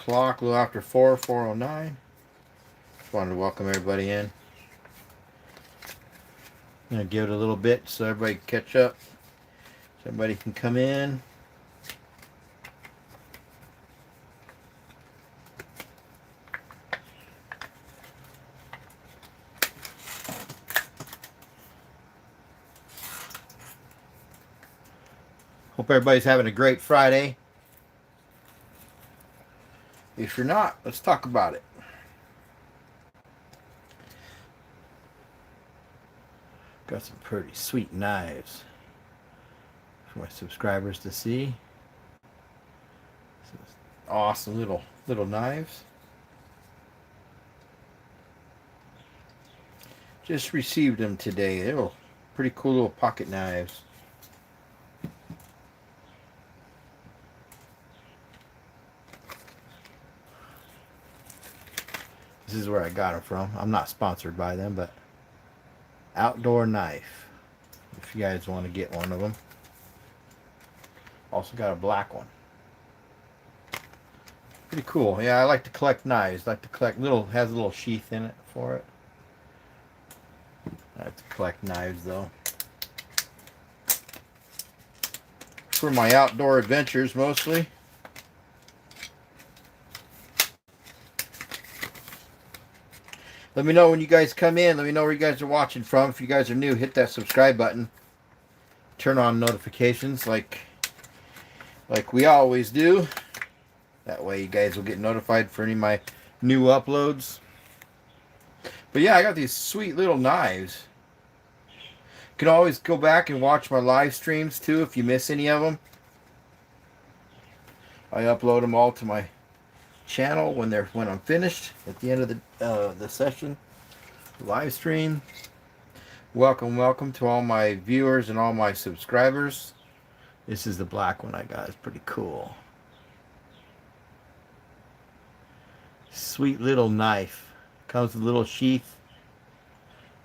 o'clock, a little after 4:09. Just wanted to welcome everybody in. I'm going to give it a little bit so everybody can catch up. So everybody can come in. Hope everybody's having a great Friday. If you're not, let's talk about it. Got some pretty sweet knives for my subscribers to see. Awesome little knives. Just received them today. They're pretty cool little pocket knives. This is where I got them from. I'm not sponsored by them, but Outdoor Knife. If you guys want to get one of them. Also got a black one. Pretty cool. Yeah, I like to collect knives. I like to collect has a little sheath in it for it. I like to collect knives though. For my outdoor adventures mostly. Let me know when you guys come in. Let me know where you guys are watching from. If you guys are new, hit that subscribe button. Turn on notifications like we always do. That way you guys will get notified for any of my new uploads. But yeah, I got these sweet little knives. You can always go back and watch my live streams too if you miss any of them. I upload them all to my channel when I'm finished at the end of the session live stream. Welcome to all my viewers and all my subscribers. This is the black one I got. It's pretty cool. Sweet little knife. Comes with a little sheath,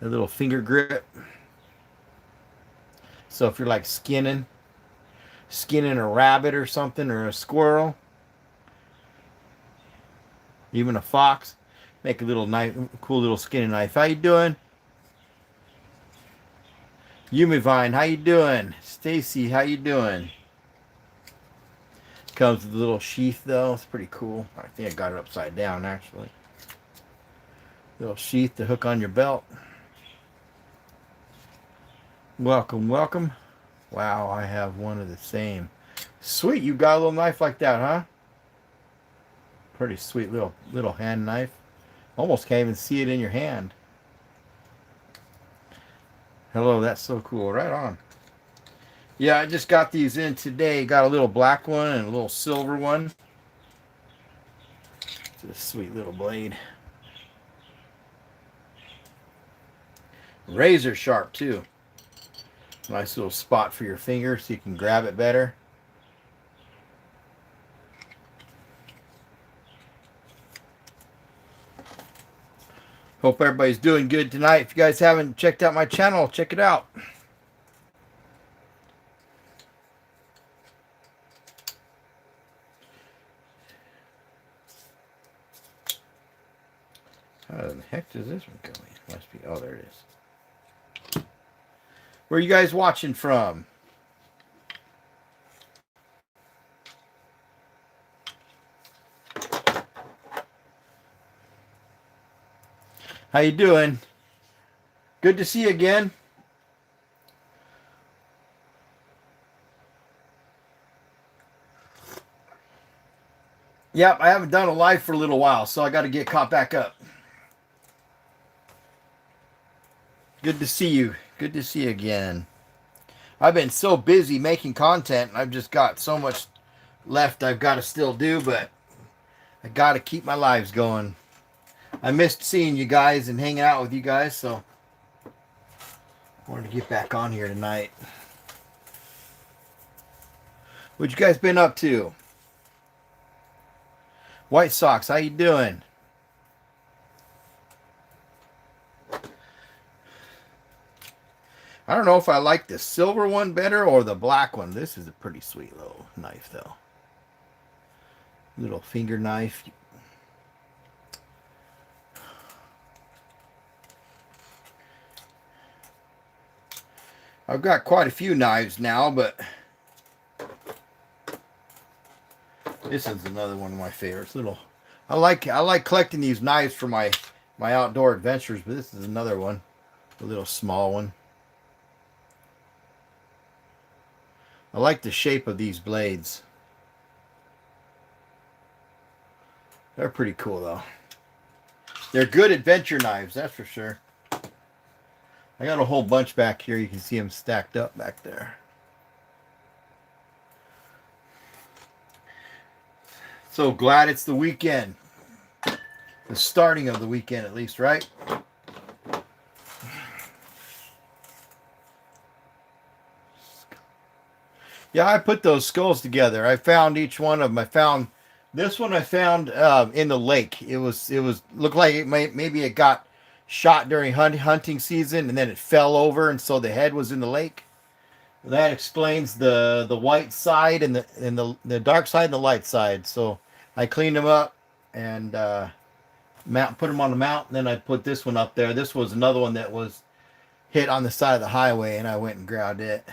a little finger grip. So if you're like skinning a rabbit or something, or a squirrel, even a fox, make a little knife, cool little skinning knife. How you doing? Yumivine, how you doing? Stacy, how you doing? Comes with a little sheath though. It's pretty cool. I think I got it upside down actually. Little sheath to hook on your belt. Welcome. Wow, I have one of the same. Sweet, you got a little knife like that, huh? Pretty sweet little hand knife. Almost can't even see it in your hand. Hello, that's so cool. Right on. Yeah, I just got these in today. Got a little black one and a little silver one. It's a sweet little blade. Razor sharp too. Nice little spot for your finger so you can grab it better. Hope everybody's doing good tonight. If you guys haven't checked out my channel, check it out. How the heck does this one go in? Must be, oh, there it is. Where are you guys watching from? How you doing? Good to see you again. Yep, I haven't done a live for a little while, so I got to get caught back up. Good to see you. Good to see you again. I've been so busy making content. I've just got so much left I've got to still do, but I got to keep my lives going. I missed seeing you guys and hanging out with you guys, so I wanted to get back on here tonight. What you guys been up to? White Sox, how you doing? I don't know if I like the silver one better or the black one. This is a pretty sweet little knife, though. Little finger knife. I've got quite a few knives now, but this is another one of my favorites. I like collecting these knives for my outdoor adventures, but this is another one, a little small one. I like the shape of these blades. They're pretty cool though. They're good adventure knives, that's for sure. I got a whole bunch back here. You can see them stacked up back there. So glad it's the weekend. The starting of the weekend, at least, right? Yeah, I put those skulls together. I found each one of them. I found this one. I found in the lake. It was looked like maybe it got shot during hunting season, and then it fell over, and so the head was in the lake. That explains the white side and the dark side and the light side. So I cleaned them up and put them on the mount. And then I put this one up there. This was another one that was hit on the side of the highway, and I went and grabbed it.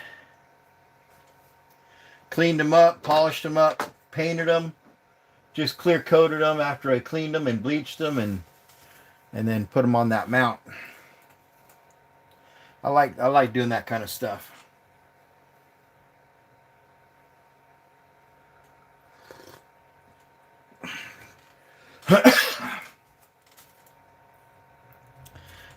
Cleaned them up, polished them up, painted them, just clear coated them after I cleaned them and bleached them, and then put them on that mount. I like doing that kind of stuff.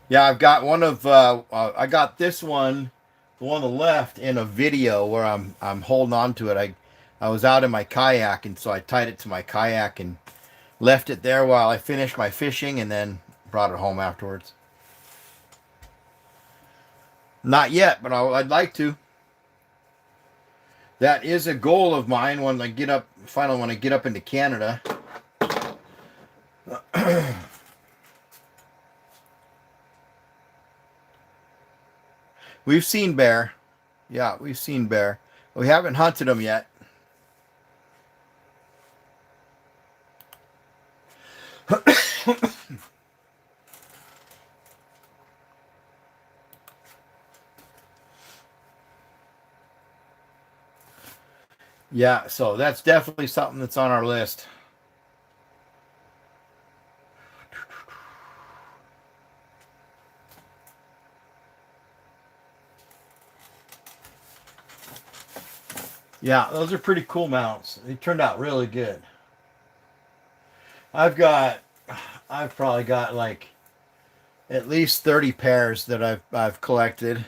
Yeah, I've got one of I got this one, the one on the left, in a video where I'm holding on to it. I was out in my kayak, and so I tied it to my kayak and left it there while I finished my fishing, and then brought it home afterwards. Not yet, but I'd like to. That is a goal of mine when I get up into Canada. We've seen bear. Yeah, we've seen bear. We haven't hunted them yet. Yeah, so that's definitely something that's on our list. Yeah, those are pretty cool mounts. They turned out really good. I've probably got like at least 30 pairs that I've collected.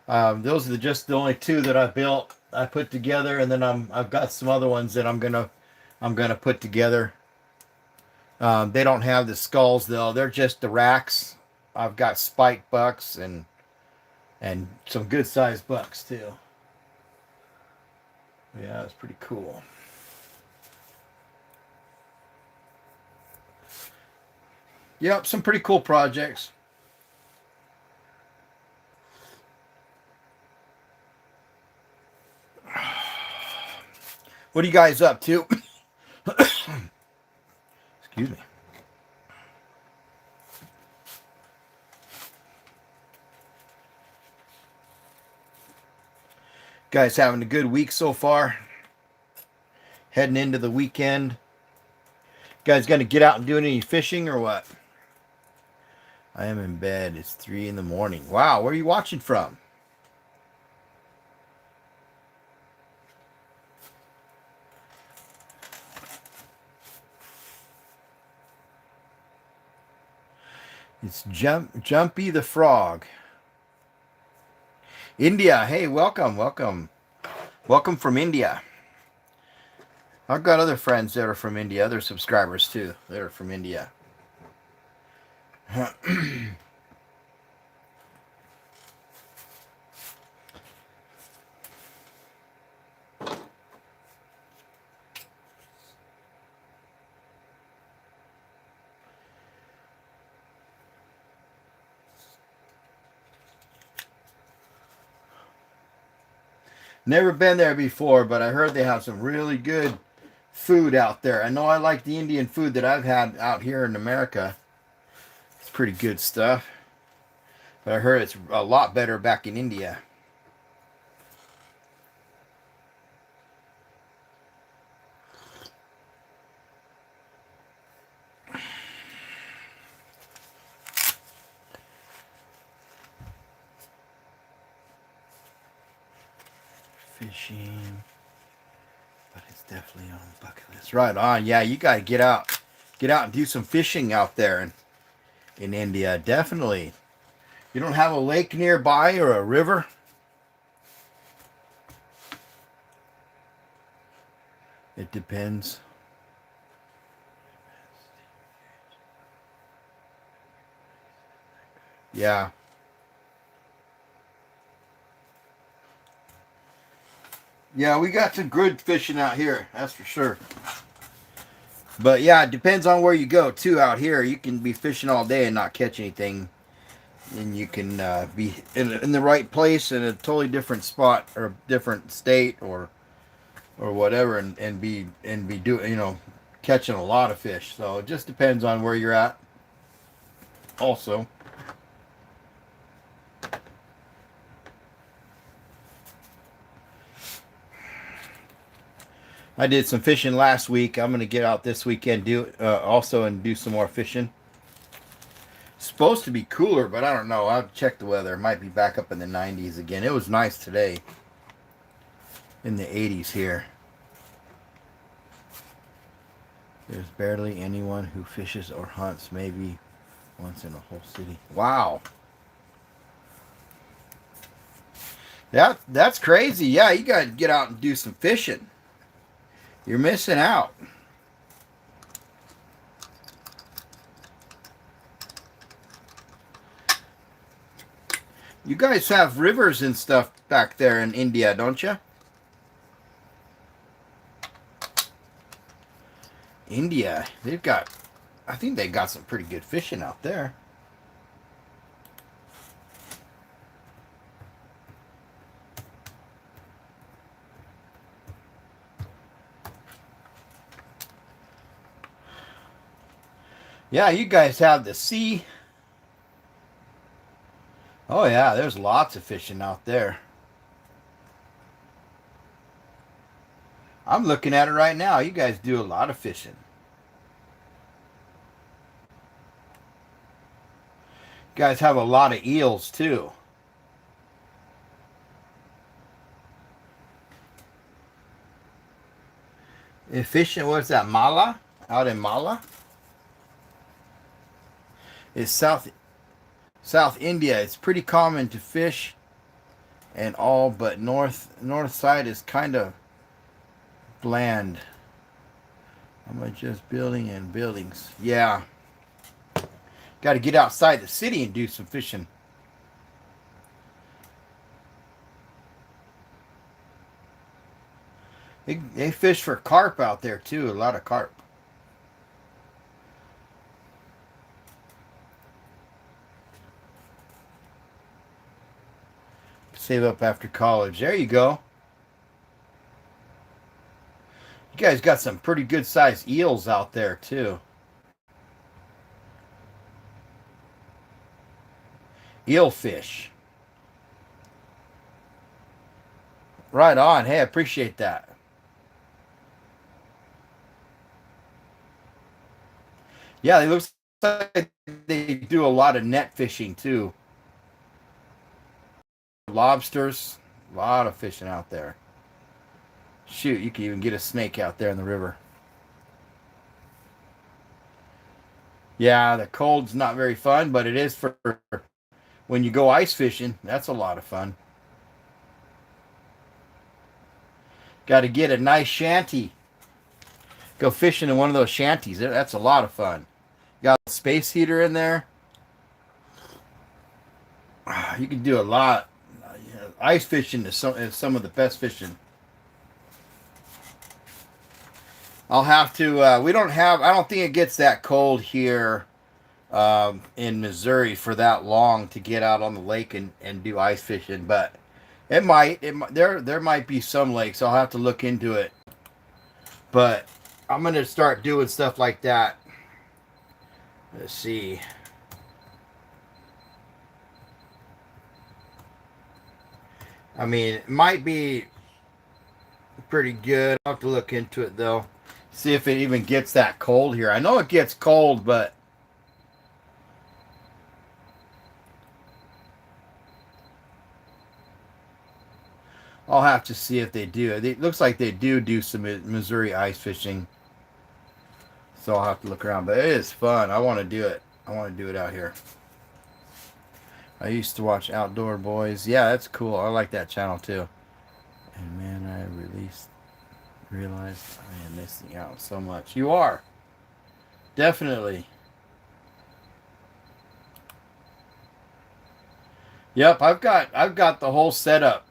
Those are just the only two that I put together, and then I've got some other ones that I'm gonna put together. They don't have the skulls though; they're just the racks. I've got spike bucks and some good sized bucks too. Yeah, it's pretty cool. Yep, some pretty cool projects. What are you guys up to? Excuse me. Guys having a good week so far? Heading into the weekend. Guys gonna get out and do any fishing or what? I am in bed. It's 3 in the morning. Wow, where are you watching from? It's Jumpy the Frog. India. Hey, welcome. Welcome from India. I've got other friends that are from India, other subscribers too, that are from India. Never been there before, but I heard they have some really good food out there. I know I like the Indian food that I've had out here in America. It's pretty good stuff. But I heard it's a lot better back in India. Fishing. But it's definitely on the bucket list. Right on. Yeah, you got to get out. Get out and do some fishing out there in India. Definitely. You don't have a lake nearby or a river? It depends. Yeah. Yeah, we got some good fishing out here. That's for sure. But yeah, it depends on where you go too. Out here, you can be fishing all day and not catch anything, and you can be in the right place in a totally different spot or different state or whatever, and be doing catching a lot of fish. So it just depends on where you're at. Also, I did some fishing last week. I'm gonna get out this weekend also and do some more fishing. Supposed to be cooler, but I don't know. I'll check the weather. It might be back up in the 90s again. It was nice today. In the 80s here. There's barely anyone who fishes or hunts, maybe once in a whole city. Wow. That's crazy. Yeah, you got to get out and do some fishing. You're missing out. You guys have rivers and stuff back there in India, don't you? India, I think they got some pretty good fishing out there. Yeah, you guys have the sea. Oh yeah, there's lots of fishing out there. I'm looking at it right now. You guys do a lot of fishing. You guys have a lot of eels too. Fishing, what's that, Mala? Out in Mala? It's South India. It's pretty common to fish and all, but north side is kind of bland. I'm just building and buildings. Yeah. Got to get outside the city and do some fishing. They fish for carp out there too. A lot of carp. Save up after college. There you go. You guys got some pretty good sized eels out there too. Eel fish. Right on. Hey, I appreciate that. Yeah, it looks like they do a lot of net fishing too. Lobsters, a lot of fishing out there. Shoot, you can even get a snake out there in the river. Yeah, the cold's not very fun, but it is for when you go ice fishing. That's a lot of fun. Got to get a nice shanty. Go fishing in one of those shanties. That's a lot of fun. Got a space heater in there. You can do a lot. Ice fishing is some of the best fishing. I'll have to. We don't have. I don't think it gets that cold here in Missouri for that long to get out on the lake and do ice fishing. But it might. There might be some lakes. I'll have to look into it. But I'm going to start doing stuff like that. Let's see. I mean, it might be pretty good. I'll have to look into it, though. See if it even gets that cold here. I know it gets cold, but I'll have to see if they do. It looks like they do some Missouri ice fishing. So I'll have to look around. But it is fun. I want to do it. I want to do it out here. I used to watch Outdoor Boys. Yeah, that's cool. I like that channel too. And man, realized I am missing out so much. You are. Definitely. Yep, I've got the whole setup.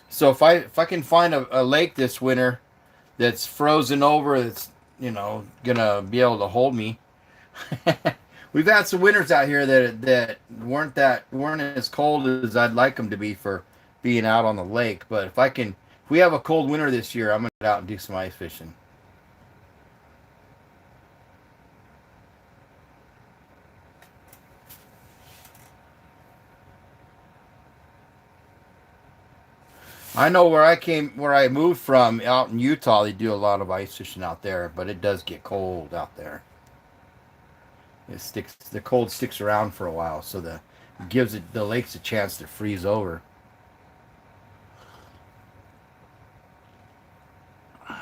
So if I can find a lake this winter that's frozen over, that's gonna be able to hold me. We've had some winters out here that weren't as cold as I'd like them to be for being out on the lake. But if we have a cold winter this year, I'm gonna get out and do some ice fishing. I know where I moved from out in Utah, they do a lot of ice fishing out there, but it does get cold out there. The cold sticks around for a while, so gives the lakes a chance to freeze over. To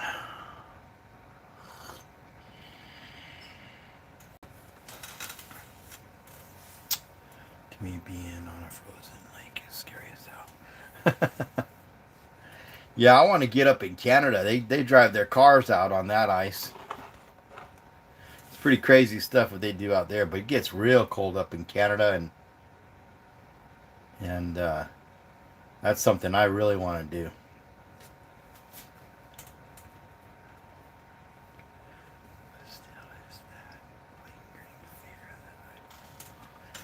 me, being on a frozen lake is scary as hell. Yeah, I want to get up in Canada. They drive their cars out on that ice. It's pretty crazy stuff what they do out there, but it gets real cold up in Canada, and that's something I really want to do.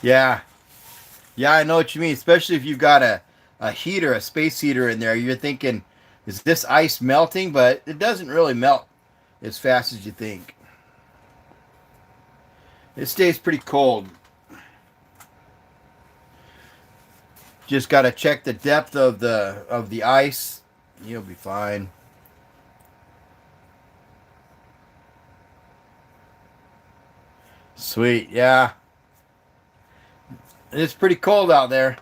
Yeah, yeah, I know what you mean. Especially if you've got a heater, a space heater in there, you're thinking, is this ice melting? But it doesn't really melt as fast as you think. It stays pretty cold. Just got to check the depth of the ice. You'll be fine. Sweet, yeah. It's pretty cold out there.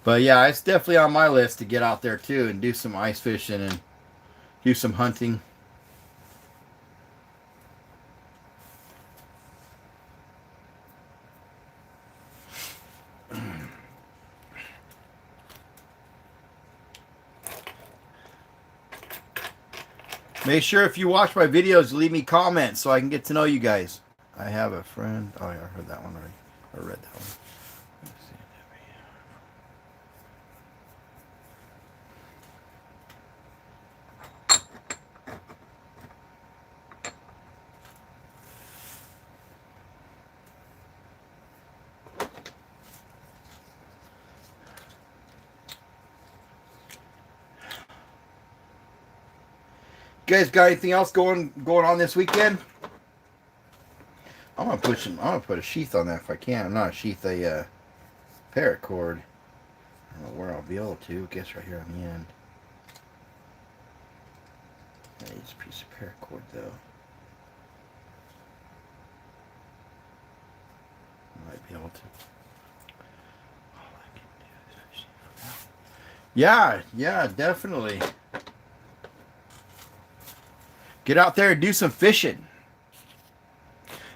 But yeah, it's definitely on my list to get out there too and do some ice fishing and do some hunting. Make sure if you watch my videos, leave me comments so I can get to know you guys. I have a friend. Oh, yeah, I heard that one already. I read that one. You guys got anything else going on this weekend? I'm gonna put a sheath on that if I can. I'm not a sheath, a paracord. I don't know where I'll be able to. I guess right here on the end. I need a piece of paracord though. I might be able to. All I can do is fishing for now. Yeah, definitely. Get out there and do some fishing.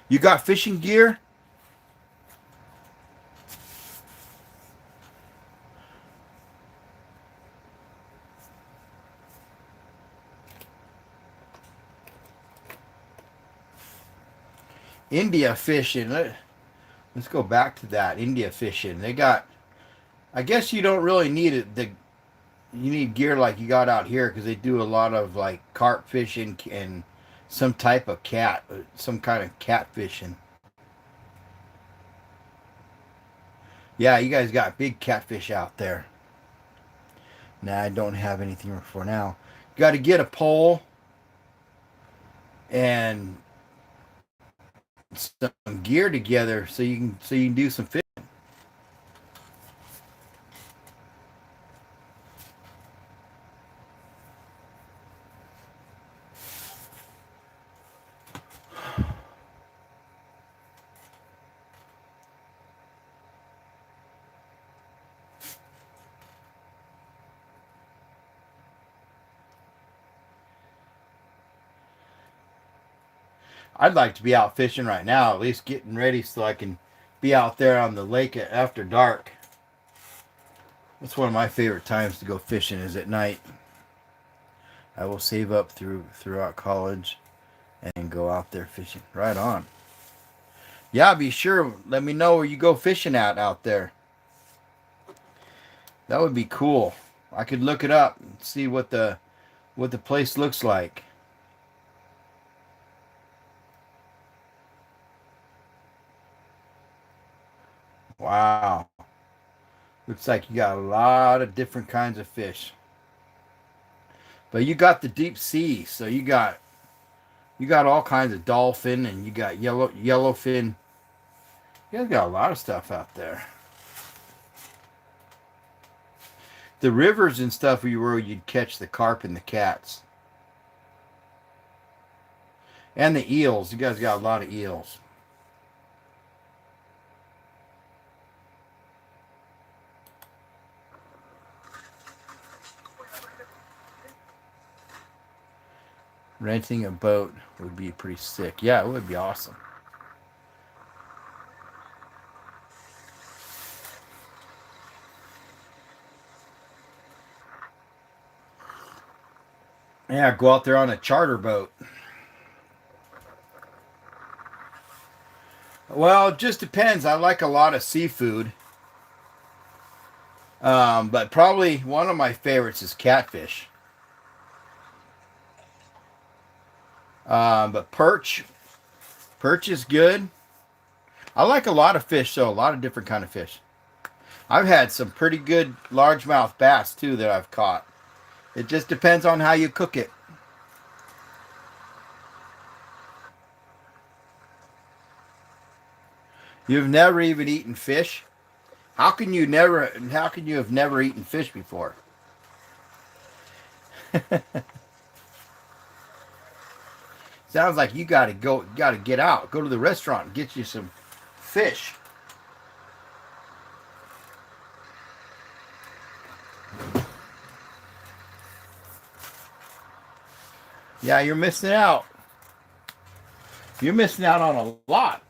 You got fishing gear? India fishing. Let's go back to that. India fishing. They got. I guess you don't really need it. You need gear like you got out here because they do a lot of like carp fishing and some type of some kind of cat fishing. Yeah, you guys got big catfish out there. Nah, I don't have anything for now. You got to get a pole and some gear together so you can do some fishing. I'd like to be out fishing right now, at least getting ready so I can be out there on the lake after dark. That's one of my favorite times to go fishing is at night. I will save up throughout college and go out there fishing. Right on. Yeah, be sure. Let me know where you go fishing at out there. That would be cool. I could look it up and see what the place looks like. Wow. Looks like you got a lot of different kinds of fish. But you got the deep sea, so you got all kinds of dolphin and you got yellowfin. You guys got a lot of stuff out there. The rivers and stuff where you'd catch the carp and the cats. And the eels. You guys got a lot of eels. Renting a boat would be pretty sick. Yeah, it would be awesome. Yeah, go out there on a charter boat. Well, it just depends. I like a lot of seafood. But probably one of my favorites is catfish. But perch is good. I like a lot of fish, though. A lot of different kind of fish. I've had some pretty good largemouth bass too that I've caught. It just depends on how you cook it. You've never even eaten fish? How can you have never eaten fish before? Sounds like you gotta get out, go to the restaurant and get you some fish. Yeah, you're missing out. You're missing out on a lot.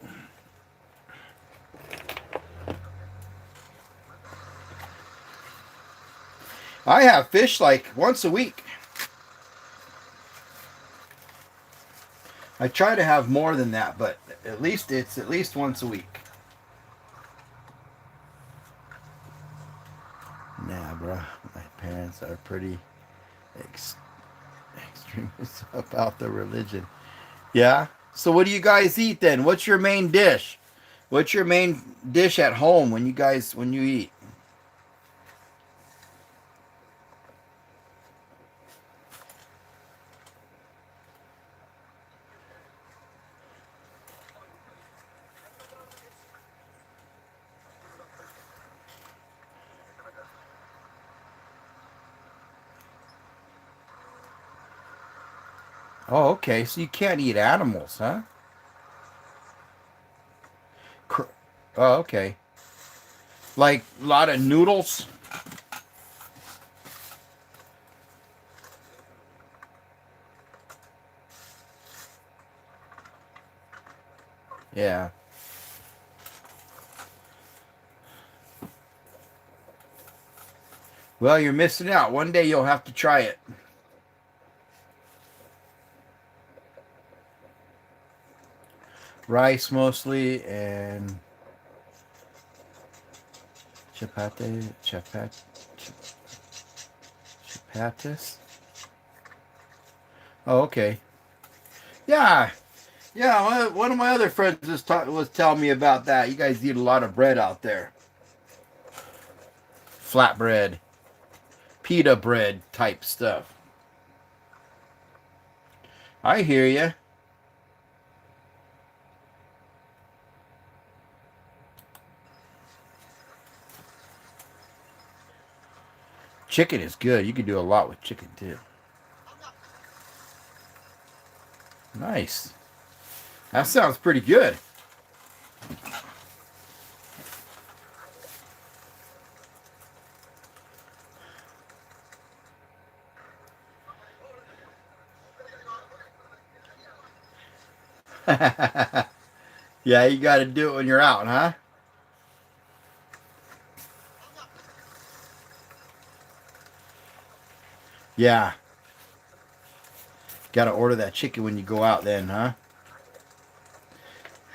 I have fish like once a week. I try to have more than that, but it's at least once a week. Nah, bro. My parents are pretty ex- extremists about the religion. Yeah. So what do you guys eat then? What's your main dish? What's your main dish at home when you eat? Oh, okay. So you can't eat animals, huh? Cr- Oh, okay. Like a lot of noodles. Yeah. Well, you're missing out. One day you'll have to try it. Rice mostly and chapatis. Oh, okay. Yeah, yeah. One of my other friends was telling me about that. You guys eat a lot of bread out there. flatbread, pita bread type stuff. I hear you. Chicken is good. You can do a lot with chicken too. Nice. That sounds pretty good. Yeah, you got to do it when you're out, huh? Yeah. Got to order that chicken when you go out then, huh?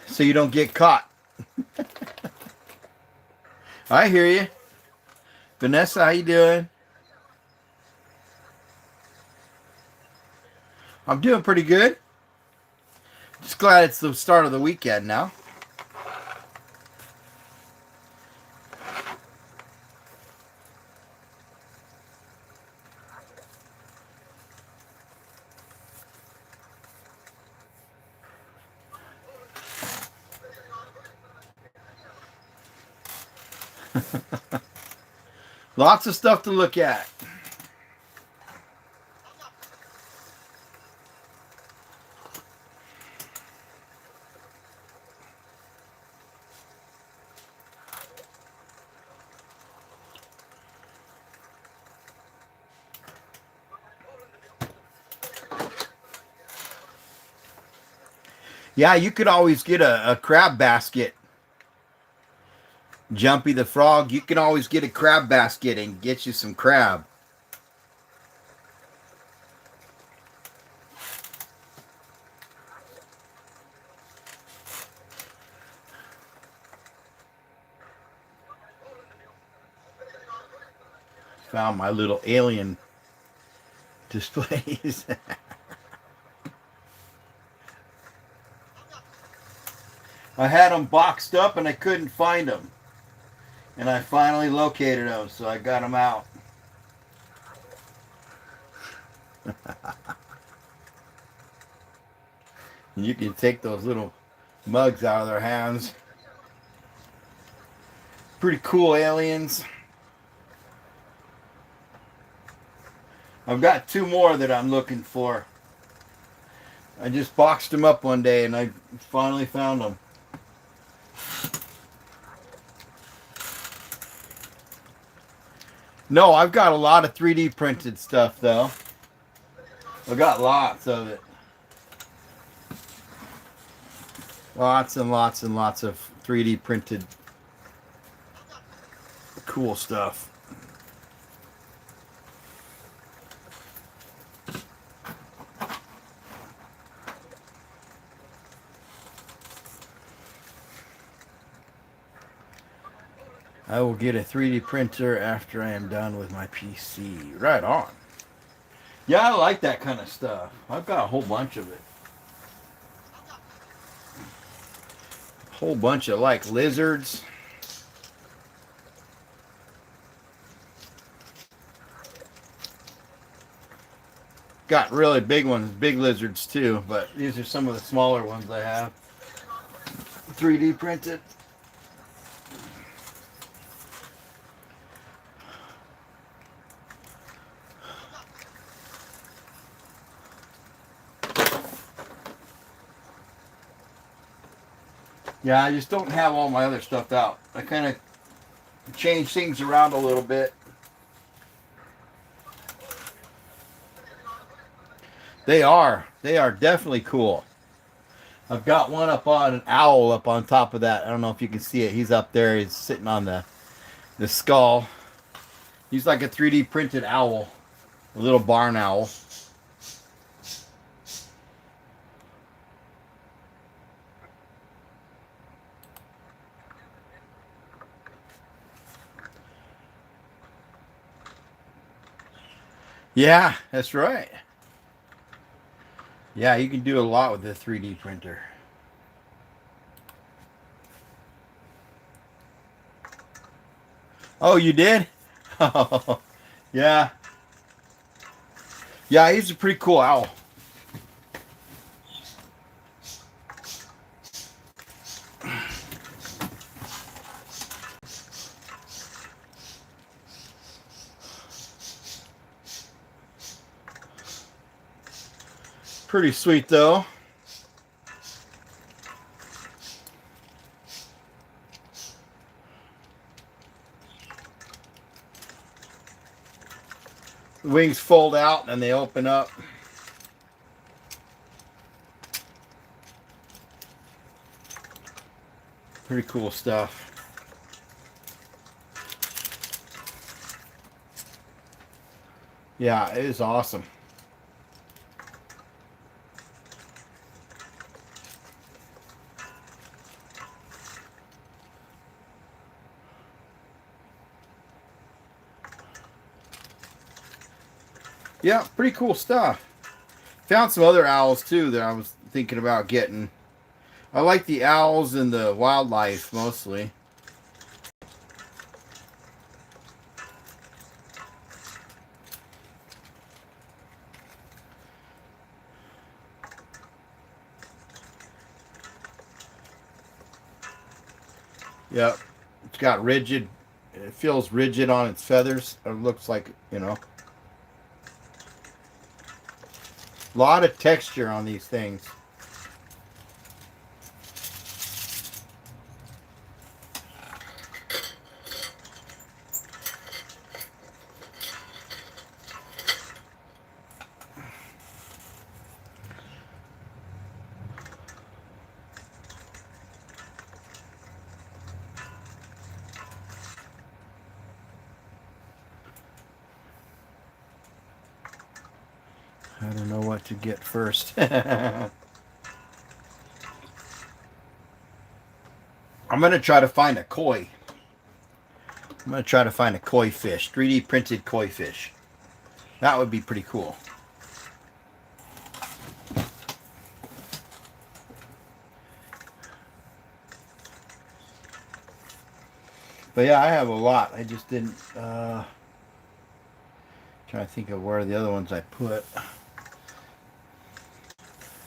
So you don't get caught. I hear you. Vanessa, how you doing? I'm doing pretty good. Just glad it's the start of the weekend now. Lots of stuff to look at. Yeah, you could always get a crab basket. Jumpy the Frog, you can always get a crab basket and get you some crab. Found my little alien displays. I had them boxed up and I couldn't find them. And I finally located them, so I got them out. And you can take those little mugs out of their hands. Pretty cool aliens. I've got two more that I'm looking for. I just boxed them up one day and I finally found them. No, I've got a lot of 3D printed stuff though. I've got lots of it. Lots and lots and lots of 3D printed cool stuff. I will get a 3D printer after I am done with my PC. Right on. Yeah, I like that kind of stuff. I've got a whole bunch of it. A whole bunch of like lizards. Got really big ones, big lizards too, but these are some of the smaller ones I have. 3D printed. Yeah, I just don't have all my other stuff out. I kind of change things around a little bit. They are definitely cool. I've got one up on an owl up on top of that. I don't know if you can see it. He's up there. He's sitting on the skull. He's like a 3D printed owl, a little barn owl. Yeah, that's right. Yeah, you can do a lot with the 3D printer. Oh, you did? Yeah. Yeah, he's a pretty cool owl. Pretty sweet, though. The wings fold out and they open up. Pretty cool stuff. Yeah, it is awesome. Yeah, pretty cool stuff. Found some other owls too that I was thinking about getting. I like the owls and the wildlife mostly. Yep. It's got rigid, it feels rigid on its feathers. It looks like, a lot of texture on these things. I don't know what to get first. I'm going to try to find a koi. I'm going to try to find a koi fish. 3D printed koi fish. That would be pretty cool. But yeah, I have a lot. I just didn't... trying to think of where the other ones I put.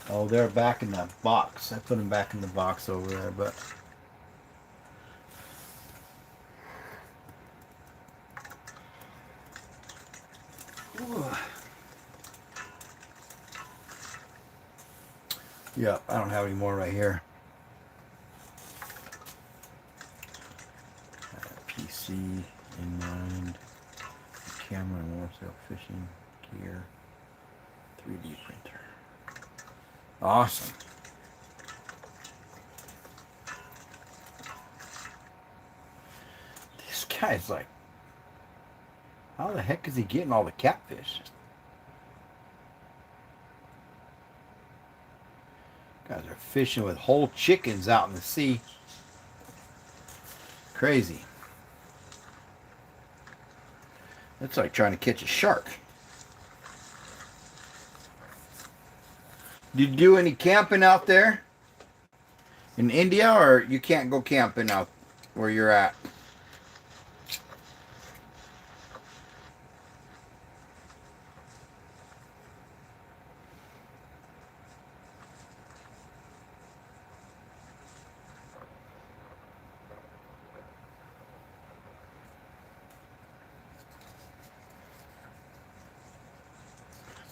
Oh, they're back in that box. I put them back in the box over there, but... Yeah, I don't have any more right here. PC in mind. Camera and wholesale fishing gear. 3D printer. Awesome. This guy's like, how the heck is he getting all the catfish? Guys are fishing with whole chickens out in the sea. Crazy. That's like trying to catch a shark. Do you do any camping out there in India, or you can't go camping out where you're at?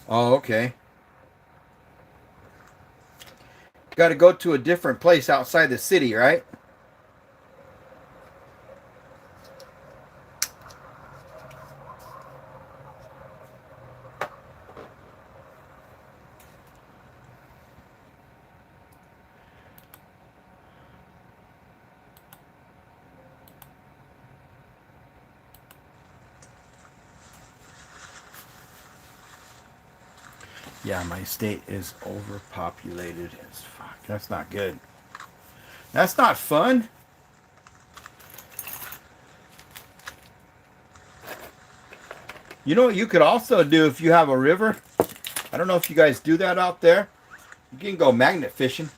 Oh, okay. Got to go to a different place outside the city, right? Yeah, my state is overpopulated as fuck. That's not good. That's not fun. You know what you could also do if you have a river? I don't know if you guys do that out there. You can go magnet fishing.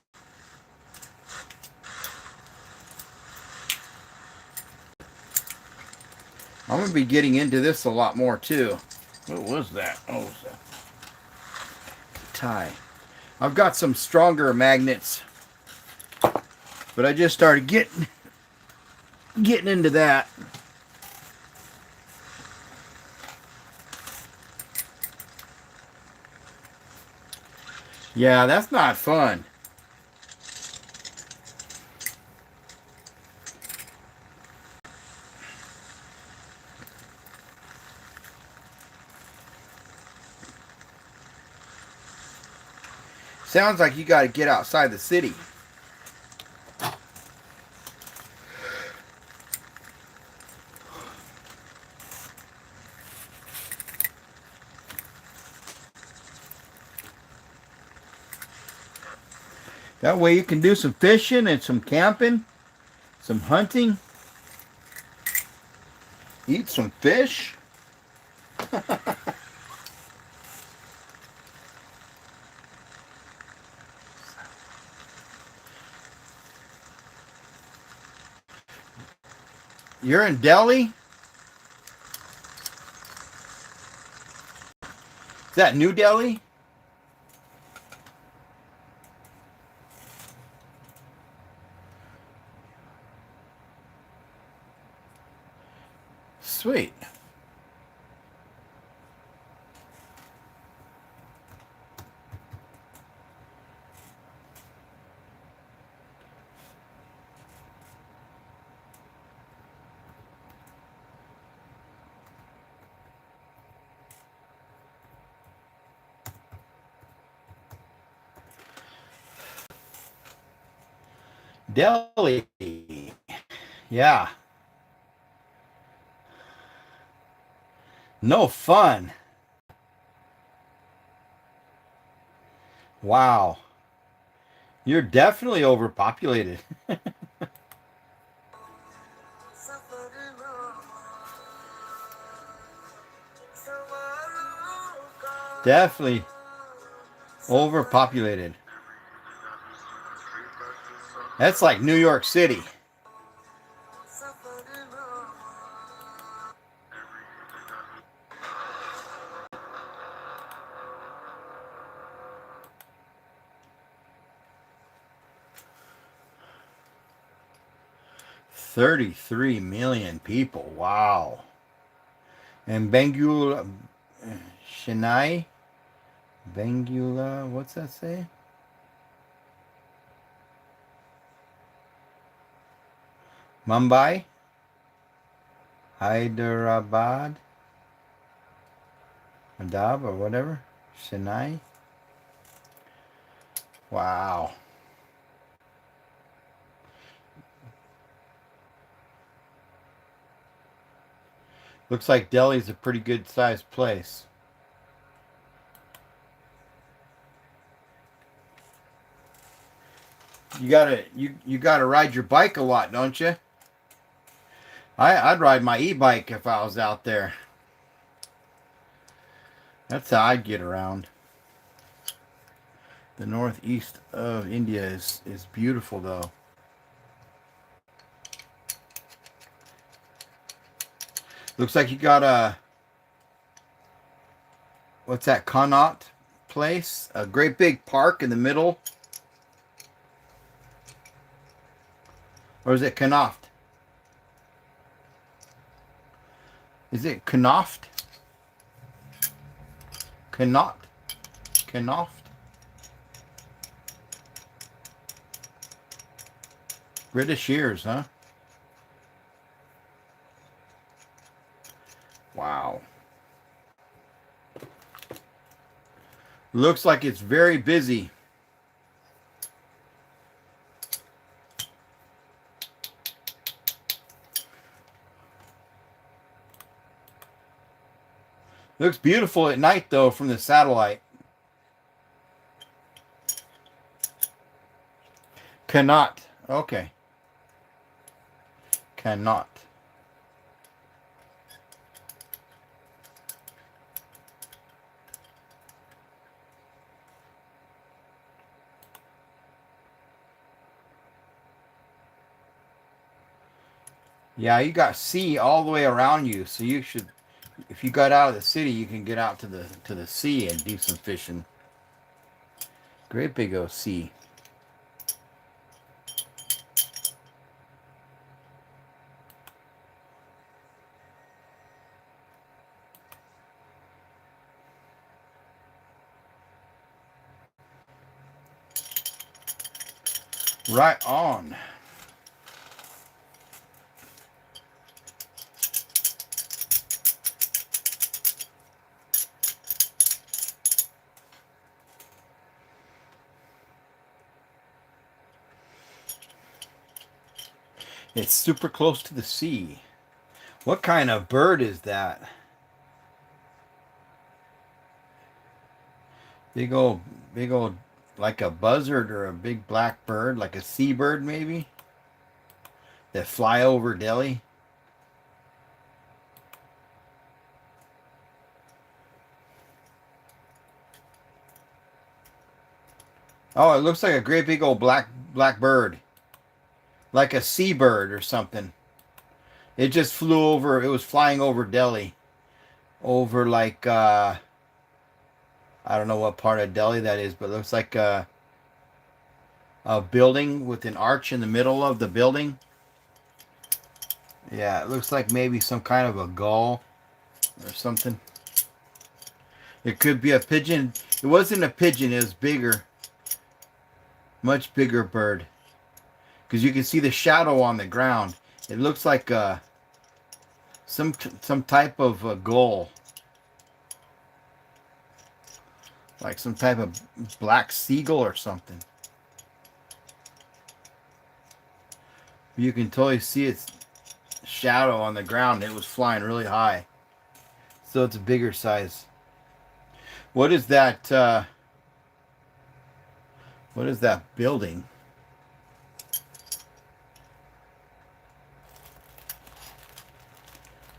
I'm going to be getting into this a lot more too. What was that? Oh, it was a tie. I've got some stronger magnets, but I just started getting into that. Yeah, that's not fun. Sounds like you got to get outside the city. That way you can do some fishing and some camping, some hunting, eat some fish. You're in Delhi? Is that New Delhi? Sweet. Delhi. Yeah. No fun. Wow. You're definitely overpopulated. Definitely overpopulated. That's like New York City. $33 million people. Wow. And Bangula, Chennai, Bangula, what's that say? Mumbai, Hyderabad, Adab or whatever, Chennai. Wow. Looks like Delhi's a pretty good sized place. You gotta ride your bike a lot, don't you? I'd ride my e-bike if I was out there. That's how I'd get around. The northeast of India is beautiful though. Looks like you got a, what's that, Connaught place? A great big park in the middle. Or is it Connaught? Is it Connaught? Connaught? Connaught? British ears, huh? Wow. Looks like it's very busy. Looks beautiful at night though from the satellite. Cannot. Okay. Cannot. Yeah, you got sea all the way around you, so you should. If you got out of the city, you can get out to the sea and do some fishing. Great big old sea. Right on. It's super close to the sea. What kind of bird is that? Big old, big old, like a buzzard or a big black bird, like a seabird maybe, that fly over Delhi. Oh, it looks like a great big old black bird, like a seabird or something. It just flew over. It was flying over Delhi, over like I don't know what part of Delhi that is, but it looks like a building with an arch in the middle of the building. Yeah, it looks like maybe some kind of a gull or something. It could be a pigeon. It wasn't a pigeon. It was bigger, much bigger bird. Because you can see the shadow on the ground. It looks like some type of a gull, like some type of black seagull or something. You can totally see its shadow on the ground. It was flying really high, so it's a bigger size. What is that? What is that building?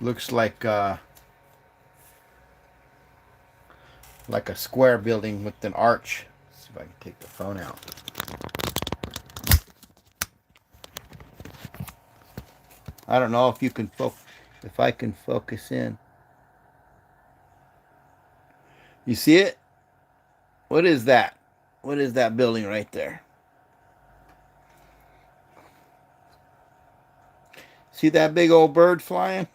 Looks like a square building with an arch. Let's see if I can take the phone out. I don't know if you can if I can focus in. You see it? What is that? What is that building right there? See that big old bird flying?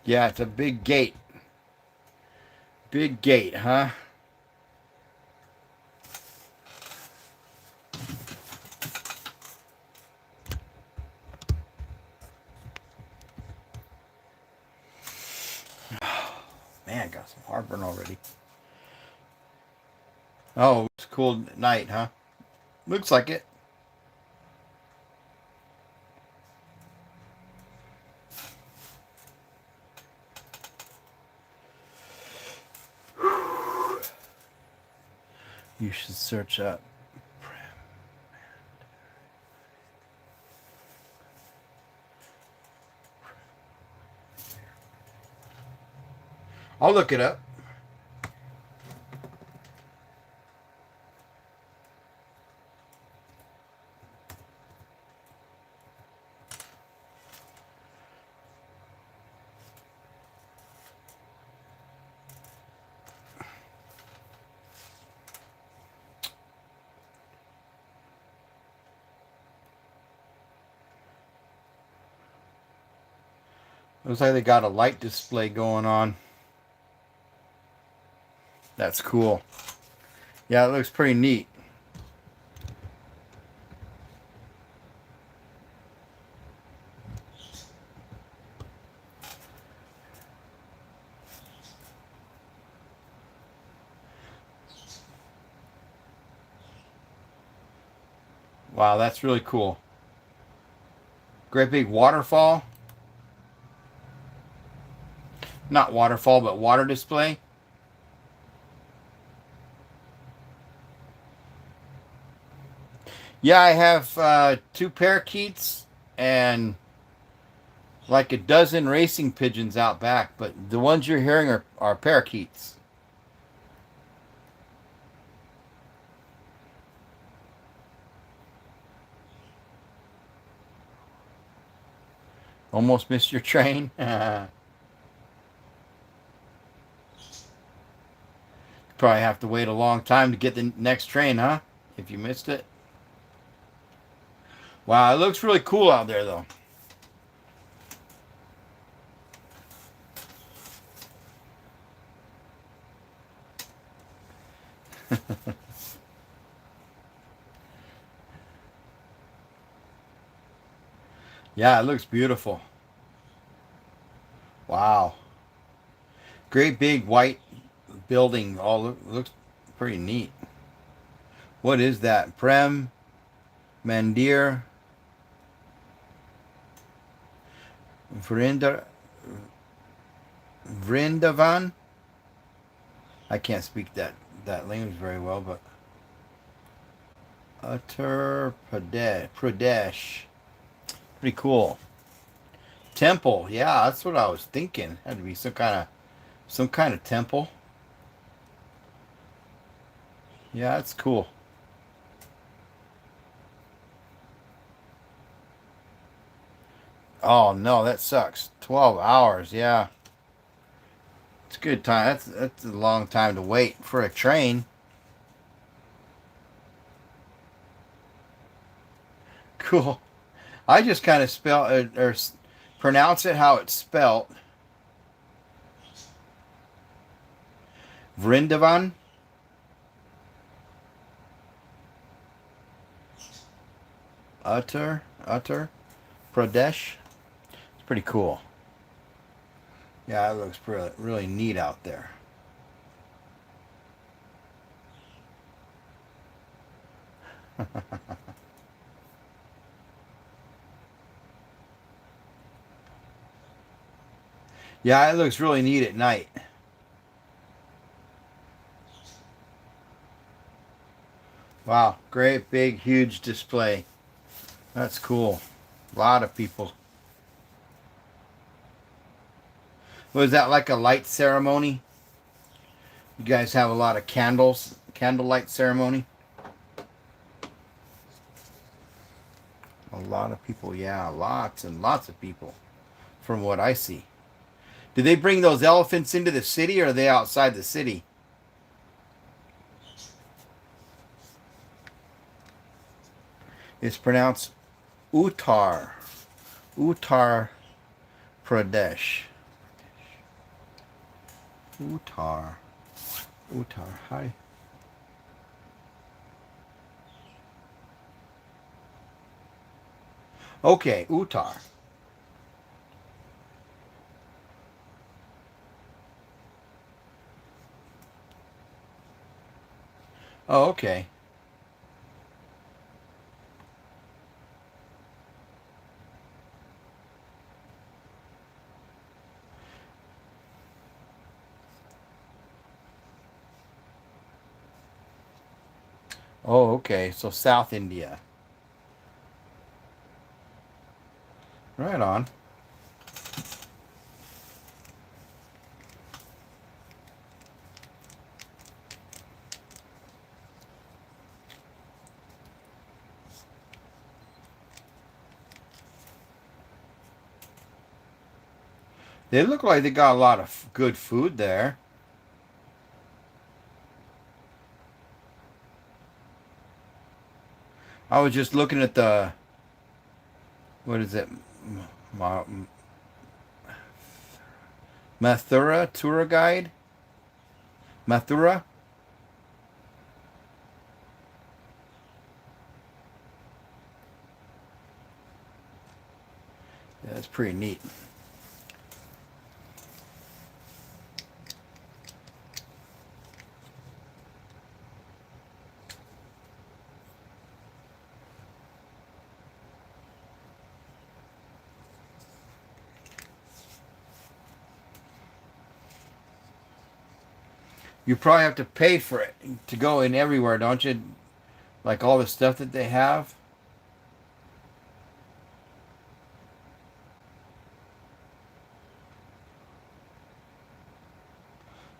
Yeah, it's a big gate. Big gate, huh? Man, got some heartburn already. Oh, it's cool night, huh? Looks like it. You should search up. I'll look it up. Looks like they got a light display going on. That's cool. Yeah, it looks pretty neat. Wow, that's really cool. Great big waterfall. Not waterfall, but water display. Yeah, I have two parakeets and like a dozen racing pigeons out back, but the ones you're hearing are parakeets. Almost missed your train. Probably have to wait a long time to get the next train, huh? If you missed it. Wow, it looks really cool out there, though. Yeah, it looks beautiful. Wow. Great big white building. Looks pretty neat. What is that? Prem Mandir Vrinda, Vrindavan? I can't speak that language very well, but Uttar Pradesh. Pretty cool. Temple. Yeah, that's what I was thinking. Had to be some kind of temple. Yeah, that's cool. Oh no, that sucks. 12 hours. Yeah. It's a good time. That's a long time to wait for a train. Cool. I just kind of spell or pronounce it how it's spelt. Vrindavan. Uttar Pradesh. It's pretty cool. Yeah, it looks really neat out there. Yeah, it looks really neat at night. Wow, great big huge display. That's cool. A lot of people. Was that like a light ceremony? You guys have a lot of candlelight ceremony? A lot of people, yeah, lots and lots of people from what I see. Do they bring those elephants into the city or are they outside the city? It's pronounced Uttar. Uttar Pradesh. Uttar. Uttar. Hi. Okay, Uttar. Oh, okay. Oh, okay. So South India. Right on. They look like they got a lot of good food there. I was just looking at what is it? Ma- Mathura tour guide? Mathura? Yeah, that's pretty neat. You probably have to pay for it to go in everywhere, don't you? Like all the stuff that they have.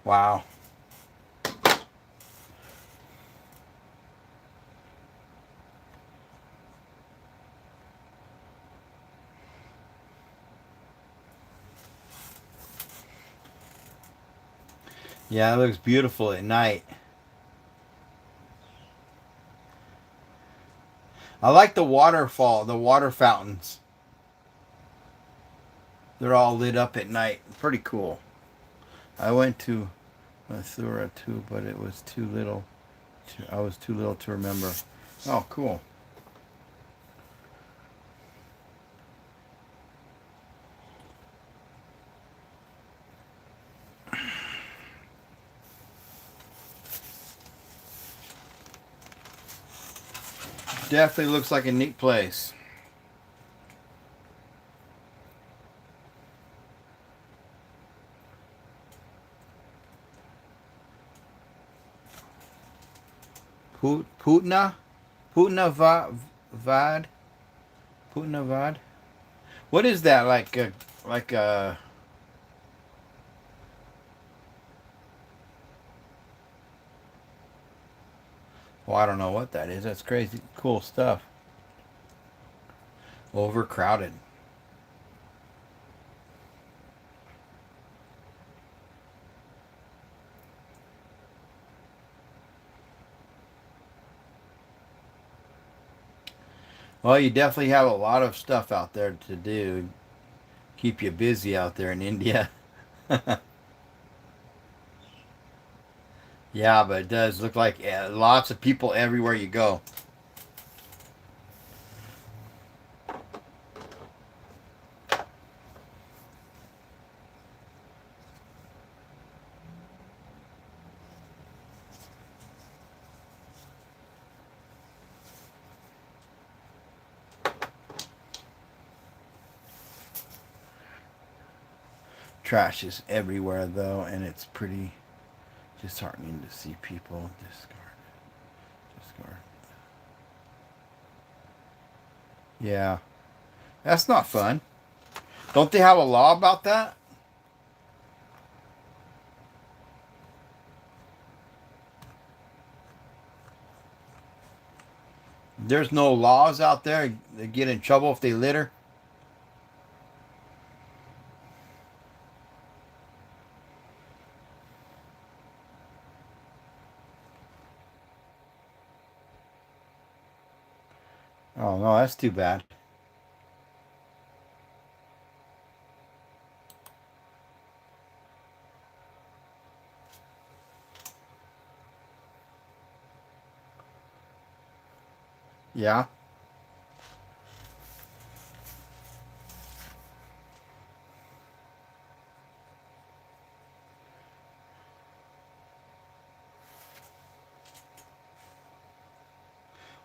Wow. Yeah, it looks beautiful at night. I like the waterfall, the water fountains. They're all lit up at night. Pretty cool. I went to Mathura too, but it was too little. I was too little to remember. Oh, cool. Definitely looks like a neat place. Putna? Vad? Putna Vad? What is that? Like a, well, I don't know what that is. That's crazy cool stuff. Overcrowded. Well, you definitely have a lot of stuff out there to do. Keep you busy out there in India. Yeah, but it does look like lots of people everywhere you go. Trash is everywhere though, and it's pretty disheartening to see people discard. Yeah, that's not fun. Don't they have a law about that? There's no laws out there. They get in trouble if they litter. Oh no, that's too bad. Yeah.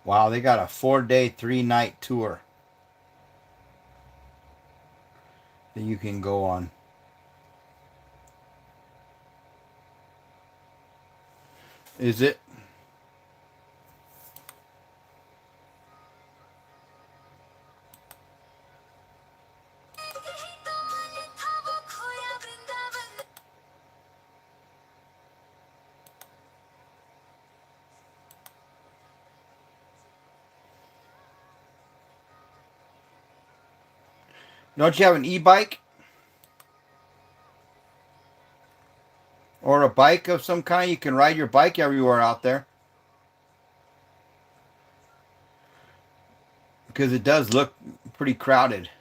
Wow, they got a 4-day, 3-night tour that you can go on. Is it? Don't you have an e-bike or a bike of some kind? You can ride your bike everywhere out there because it does look pretty crowded.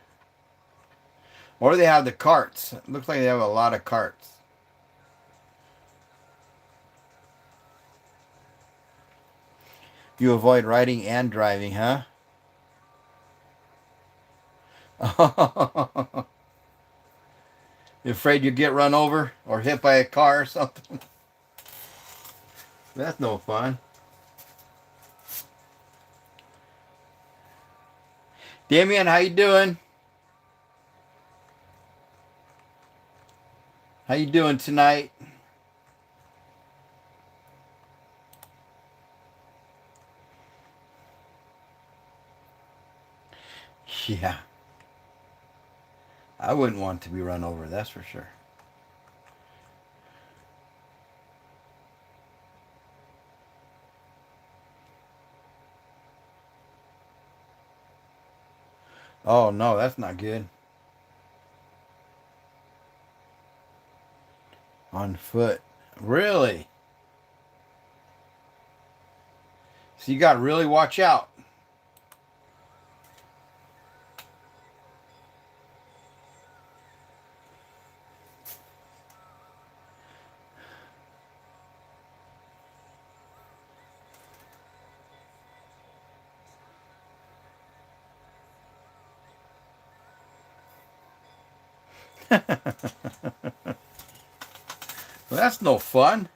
Or they have the carts. It looks like they have a lot of carts. You avoid riding and driving, huh? You afraid you get run over or hit by a car or something? That's no fun. Damien, how you doing? How you doing tonight? Yeah, I wouldn't want to be run over, that's for sure. Oh, no, that's not good. On foot. Really? So you got to really watch out. Well, that's no fun.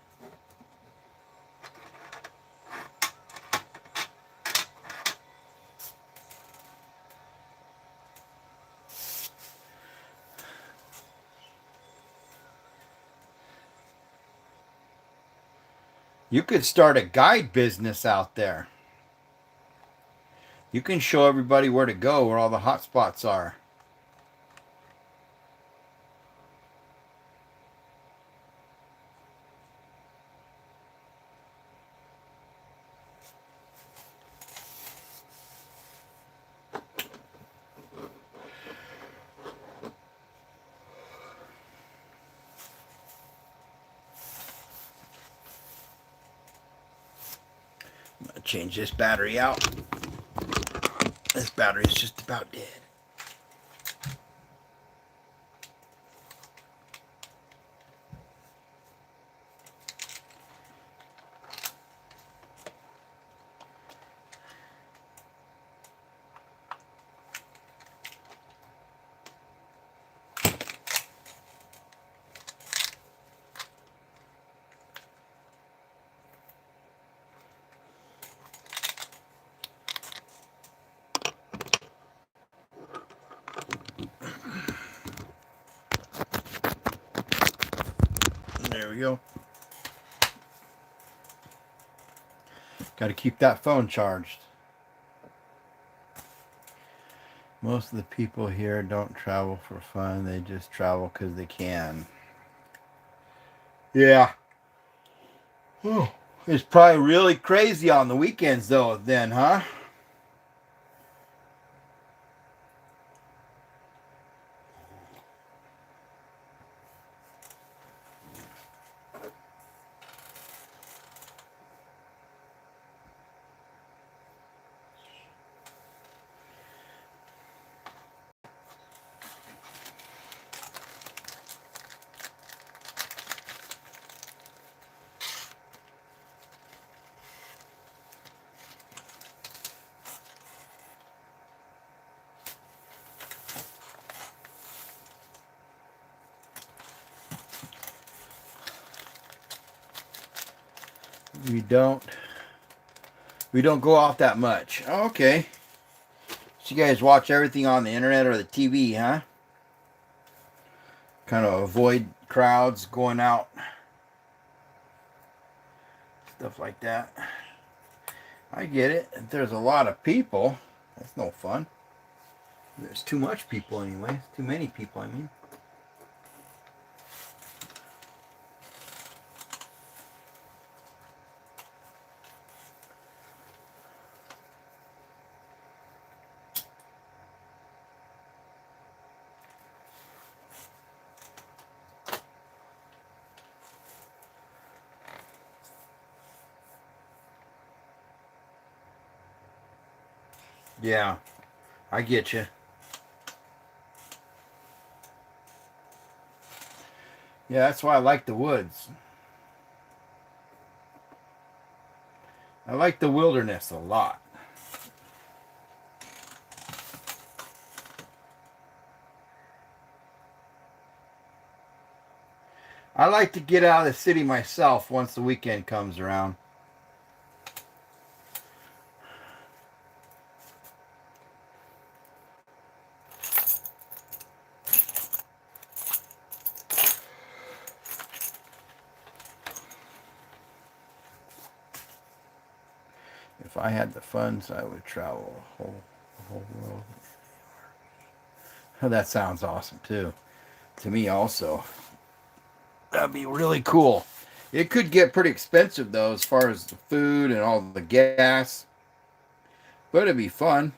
You could start a guide business out there. You can show everybody where to go, where all the hot spots are. I'm going to change this battery out. This battery is just about dead. There we go. Got to keep that phone charged. Most of the people here don't travel for fun. They just travel because they can. Yeah. Oh, it's probably really crazy on the weekends, though, then, huh? We don't. We don't go out that much. Oh, okay. So you guys watch everything on the internet or the TV, huh? Kind of avoid crowds going out. Stuff like that. I get it. If there's a lot of people, that's no fun. There's too much people anyway. Too many people, I mean. Yeah, I get you. Yeah, that's why I like the woods. I like the wilderness a lot. I like to get out of the city myself once the weekend comes around. If I had the funds, I would travel the whole world. Oh, that sounds awesome too. To me also. That'd be really cool. It could get pretty expensive though, as far as the food and all the gas. But it'd be fun.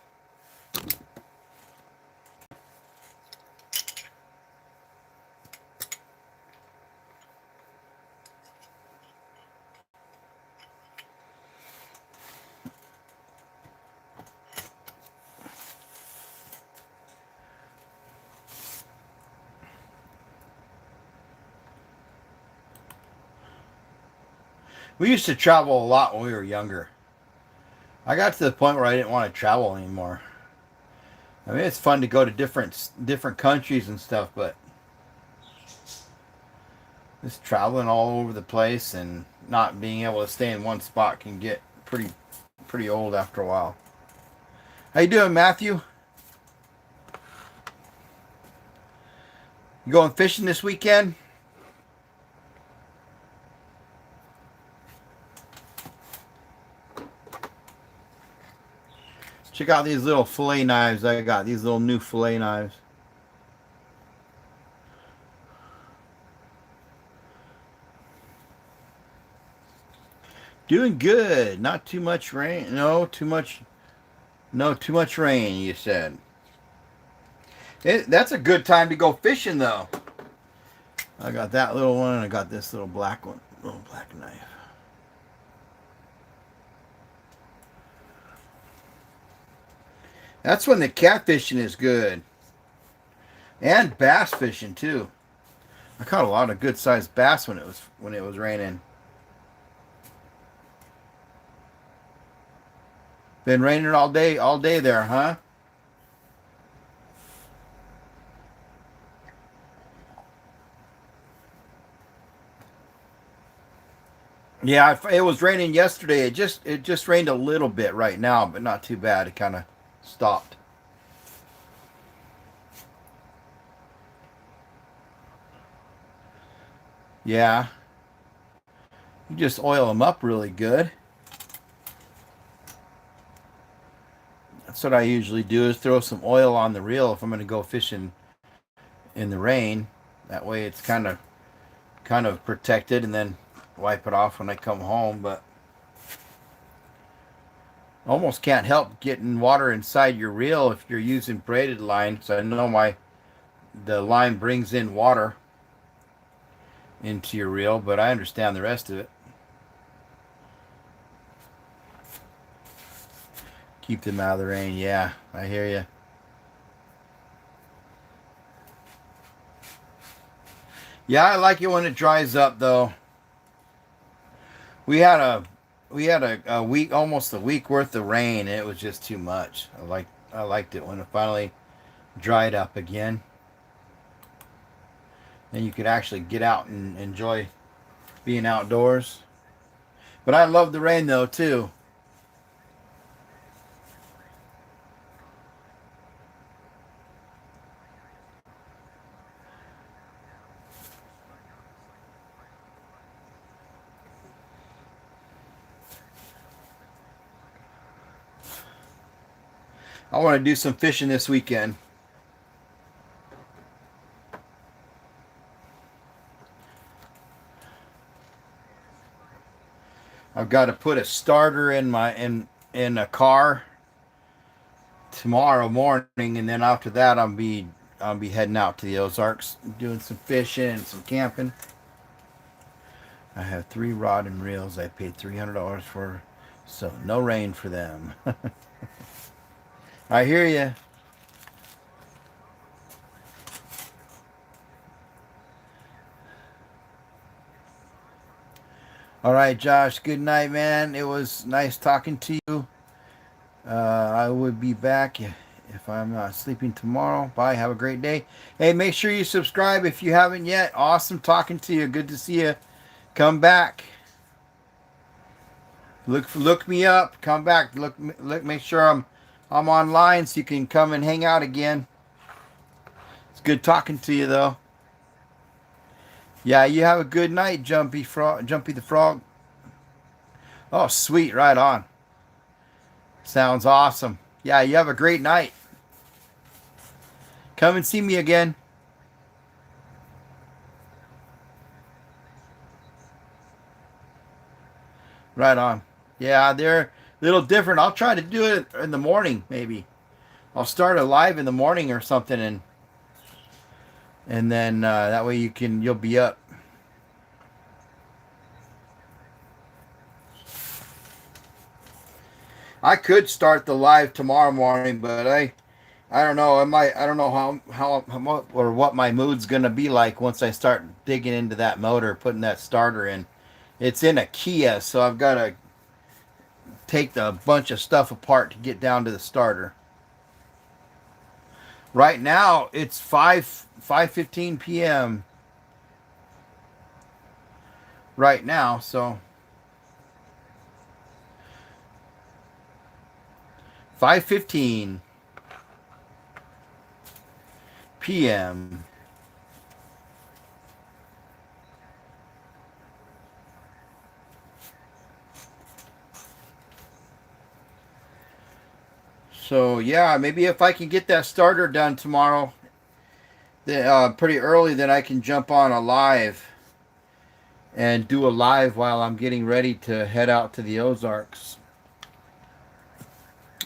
We used to travel a lot when we were younger. I got to the point where I didn't want to travel anymore. I mean, it's fun to go to different countries and stuff, but just traveling all over the place and not being able to stay in one spot can get pretty old after a while. How you doing, Matthew? You going fishing this weekend? Check out these little fillet knives I got. These little new fillet knives. Doing good. Not too much rain. No, too much. No, too much rain, you said. That's a good time to go fishing, though. I got that little one, and I got this little black one. Little black knife. That's when the catfishing is good. And bass fishing, too. I caught a lot of good-sized bass when it was raining. Been raining all day there, huh? Yeah, it was raining yesterday. It just rained a little bit right now, but not too bad. It kind of stopped. Yeah, you just oil them up really good. That's what I usually do is throw some oil on the reel if I'm going to go fishing in the rain. That way it's kind of protected, and then wipe it off when I come home. But almost can't help getting water inside your reel if you're using braided line. So I know the line brings in water into your reel, but I understand the rest of it. Keep them out of the rain. Yeah, I hear you. Yeah, I like it when it dries up, though. We had a week, almost a week worth of rain, and it was just too much. I liked it when it finally dried up again. Then you could actually get out and enjoy being outdoors. But I love the rain though too. I want to do some fishing this weekend. I've got to put a starter in a car tomorrow morning, and then after that I'll be heading out to the Ozarks, doing some fishing and some camping. I have 3 rod and reels I paid $300 for, so no rain for them. I hear you. All right, Josh. Good night, man. It was nice talking to you. I would be back if I'm not sleeping tomorrow. Bye. Have a great day. Hey, make sure you subscribe if you haven't yet. Awesome talking to you. Good to see you. Come back. Look me up. Come back. Look. Make sure I'm online so you can come and hang out again. It's good talking to you though. Yeah, you have a good night, Jumpy the Frog. Oh, sweet. Right on. Sounds awesome. Yeah, you have a great night. Come and see me again. Right on. Yeah, they're a little different. I'll try to do it in the morning, maybe. I'll start a live in the morning or something, and then that way you'll be up. I could start the live tomorrow morning, but I don't know. I don't know how or what my mood's gonna be like once I start digging into that motor, putting that starter in. It's in a Kia, so I've got to take the bunch of stuff apart to get down to the starter. Right now it's 5:15 p.m. right now, so 5:15 p.m. So yeah, maybe if I can get that starter done tomorrow, pretty early, then I can jump on a live and do a live while I'm getting ready to head out to the Ozarks.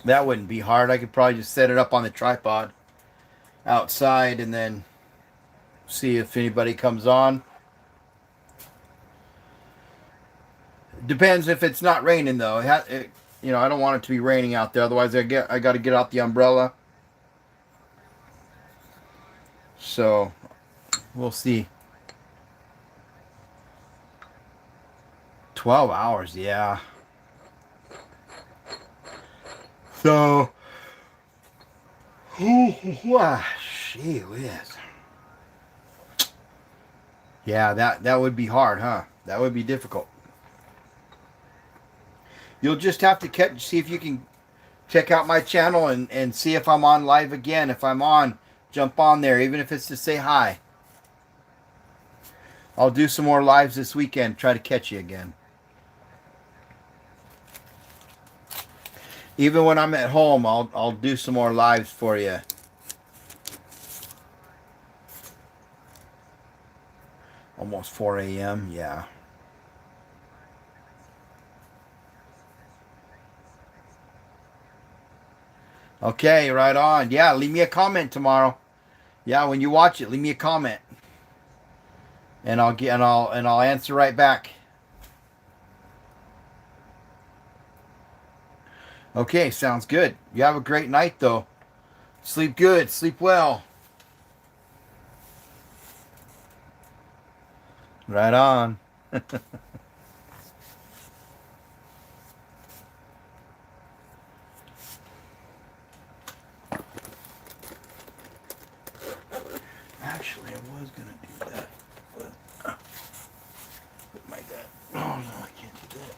That wouldn't be hard. I could probably just set it up on the tripod outside and then see if anybody comes on. Depends if it's not raining though. I don't want it to be raining out there. Otherwise, I got to get out the umbrella. So we'll see. 12 hours, yeah. So, wow, gee whiz. Yeah, that would be hard, huh? That would be difficult. You'll just have to see if you can check out my channel and see if I'm on live again. If I'm on, jump on there, even if it's to say hi. I'll do some more lives this weekend, try to catch you again. Even when I'm at home, I'll do some more lives for you. Almost 4 a.m. Yeah. Okay, right on. Yeah, leave me a comment tomorrow. Yeah, when you watch it, leave me a comment, and I'll answer right back. Okay, sounds good. You have a great night though. Sleep good, sleep well. Right on. Actually, I was gonna do that, but my God. Oh no, I can't do that.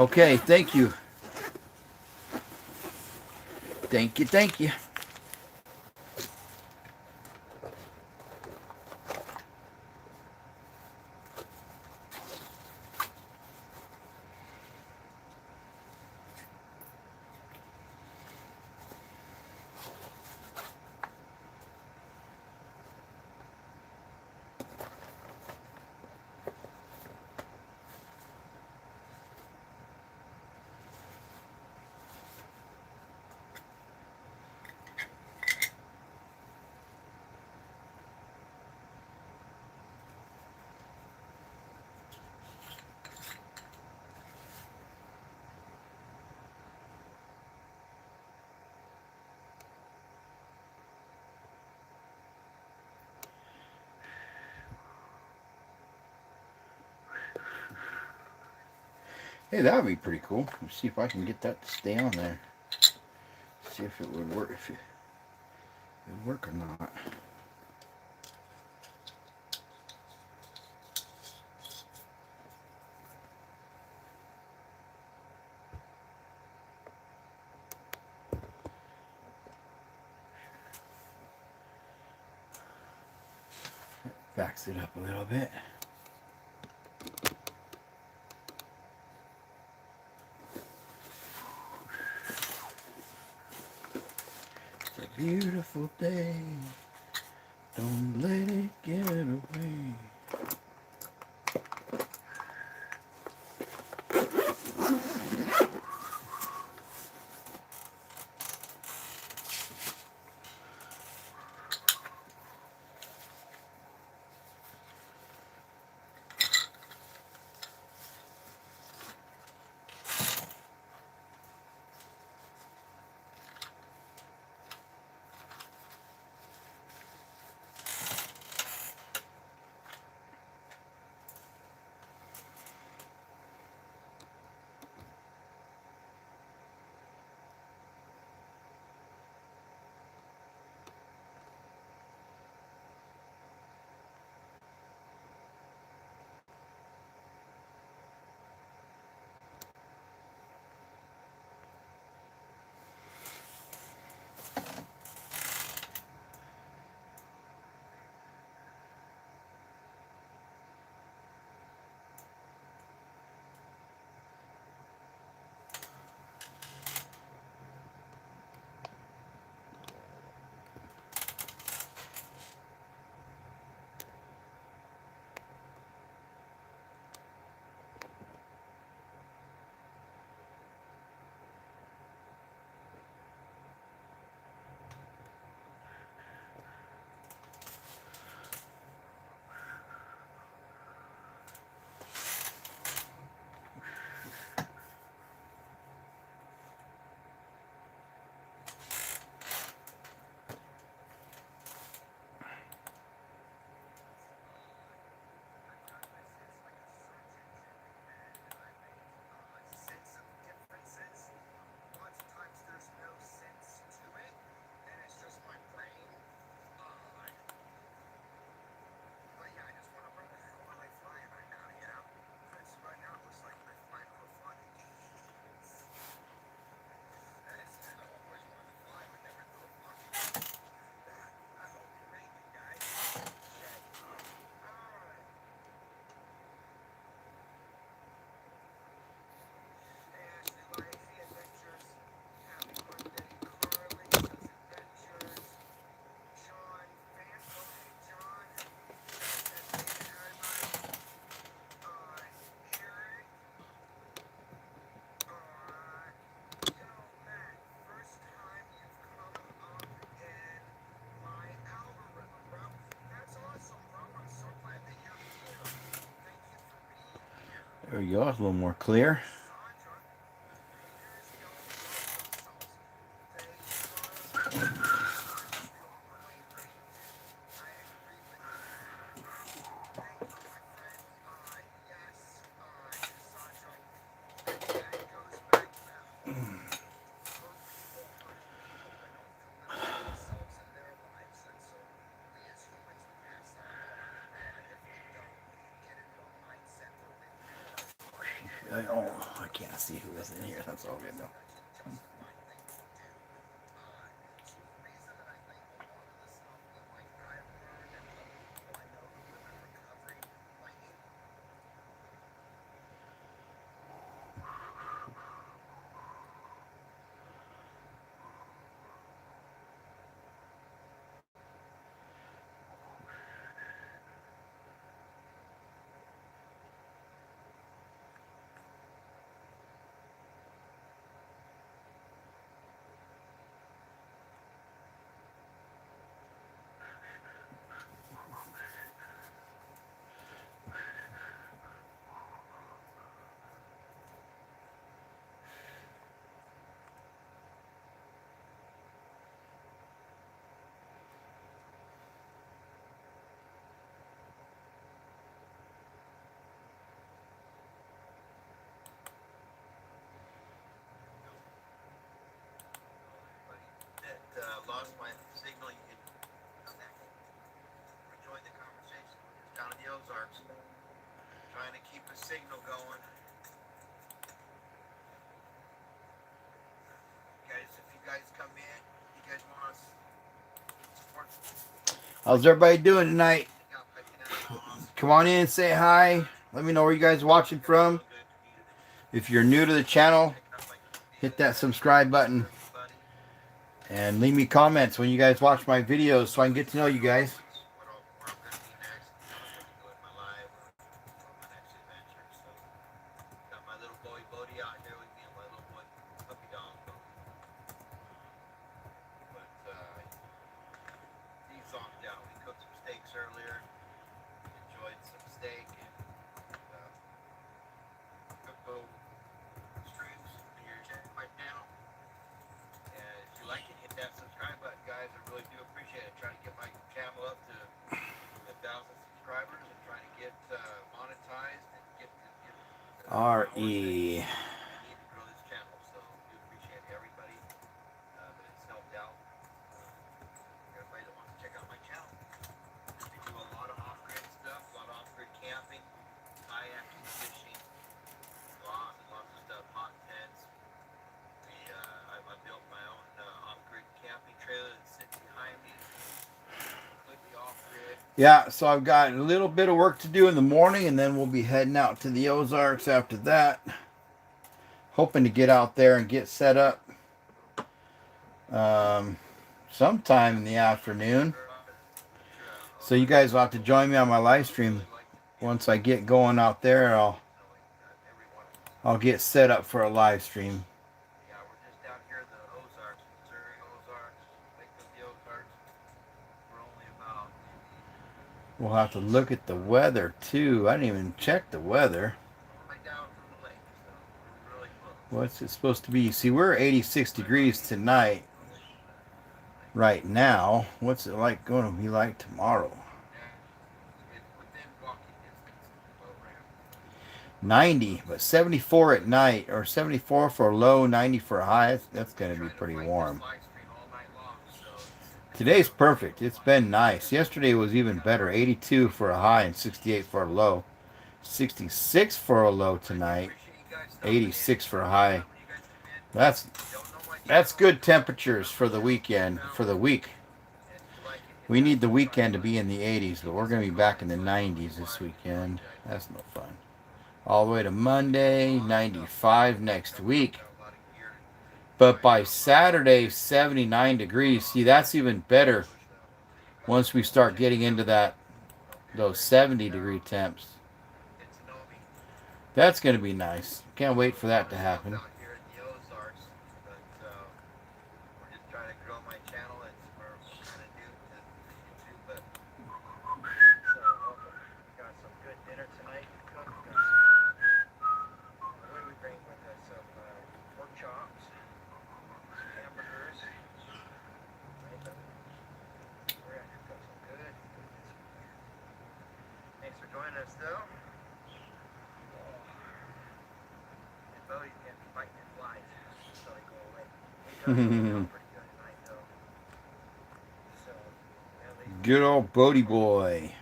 Okay, thank you. Thank you, thank you. Hey, that would be pretty cool. Let's see if I can get that to stay on there. See if it would work. If it would work or not. Backs it up a little bit. It's a beautiful day. Don't let it get away. There we go. It's a little more clear. I can't see who is in here. That's all good though. Lost my signal. You can rejoin the conversation. We're down in the Ozarks, trying to keep a signal going. Guys, if you guys come in, you guys want us support. How's everybody doing tonight? Come on in, say hi. Let me know where you guys are watching from. If you're new to the channel, hit that subscribe button. And leave me comments when you guys watch my videos so I can get to know you guys. Got my little boy Bodie out here with me and my little boy puppy dog. But he zonked out. We cooked some steaks earlier. Enjoyed some steak and cooked streams here right now. And if you like it, hit that subscribe button, guys. I really do appreciate it. Trying to get my channel up to 1,000 subscribers and trying to get monetized and get RE. Yeah, so I've got a little bit of work to do in the morning, and then we'll be heading out to the Ozarks after that. Hoping to get out there and get set up sometime in the afternoon. So you guys will have to join me on my live stream. Once I get going out there, I'll get set up for a live stream. Yeah, we're just down here in the Ozarks, Missouri Ozarks, Lake of the Ozarks. We're only about maybe... We'll have to look at the weather too. I didn't even check the weather. Right down from the lake, so we're really close. What's it supposed to be? See, we're 86 degrees tonight. Right now, what's it like going to be like tomorrow? 90, but 74 at night, or 74 for a low, 90 for a high. That's going to be pretty warm. Today's perfect. It's been nice. Yesterday was even better. 82 for a high and 68 for a low. 66 for a low tonight. 86 for a high. That's good temperatures for the weekend, for the week. We need the weekend to be in the 80s, but we're going to be back in the 90s this weekend. That's no fun. All the way to Monday, 95 next week. But by Saturday, 79 degrees. See, that's even better once we start getting into those 70-degree temps. That's going to be nice. Can't wait for that to happen. join us though. And Bodie's gonna be fighting his flies, so they go away. Pretty good tonight though. So, good old Bodie boy.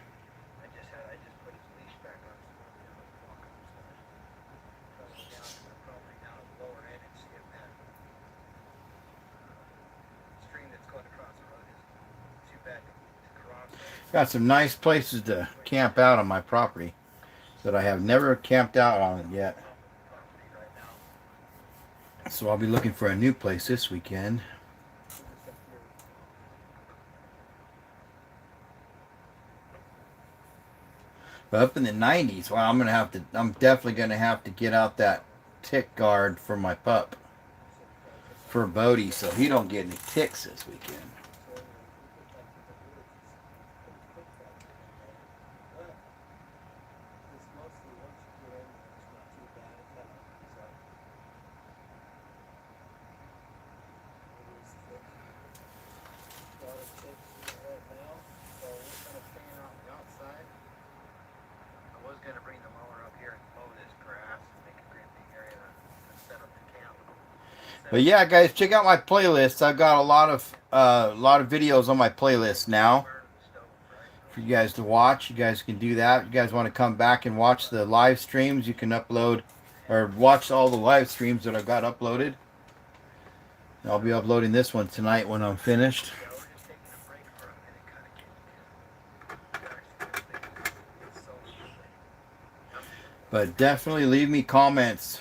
I just put his leash back on so he down probably down his lower end and see if that stream that's going across the road is too bad to cross. Got some nice places to camp out on my property that I have never camped out on it yet. So I'll be looking for a new place this weekend. But up in the 90s, well, I'm definitely gonna have to get out that tick guard for my pup, for Bodie, so he don't get any ticks this weekend. Going to bring the mower up here and mow this grass and make a great big area to set up the camp. But yeah, guys, check out my playlist. I've got a lot of videos on my playlist now for you guys to watch. You guys can do that. You guys want to come back and watch the live streams, you can upload or watch all the live streams that I've got uploaded. I'll be uploading this one tonight when I'm finished. But definitely leave me comments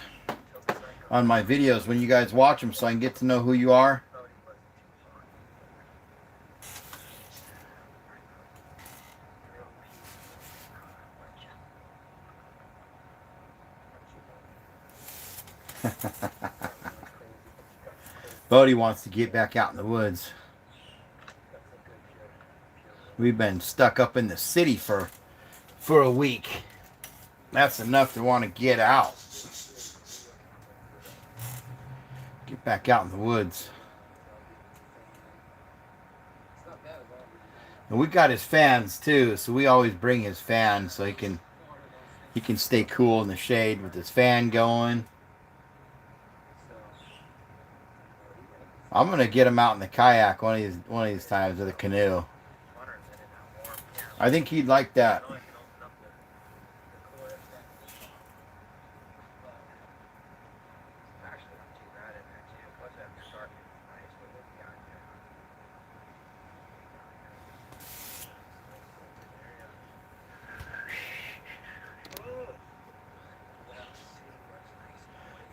on my videos when you guys watch them so I can get to know who you are. Bodie wants to get back out in the woods. We've been stuck up in the city for a week. That's enough to want to get out. Get back out in the woods. And we got his fans too, so we always bring his fan so he can stay cool in the shade with his fan going. I'm gonna get him out in the kayak one of these times, or the canoe. I think he'd like that.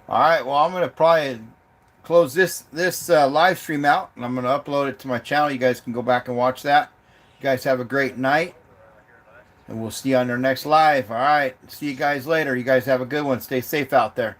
All right, well, I'm going to probably close this live stream out, and I'm going to upload it to my channel. You guys can go back and watch that. You guys have a great night, and we'll see you on our next live. All right, see you guys later. You guys have a good one. Stay safe out there.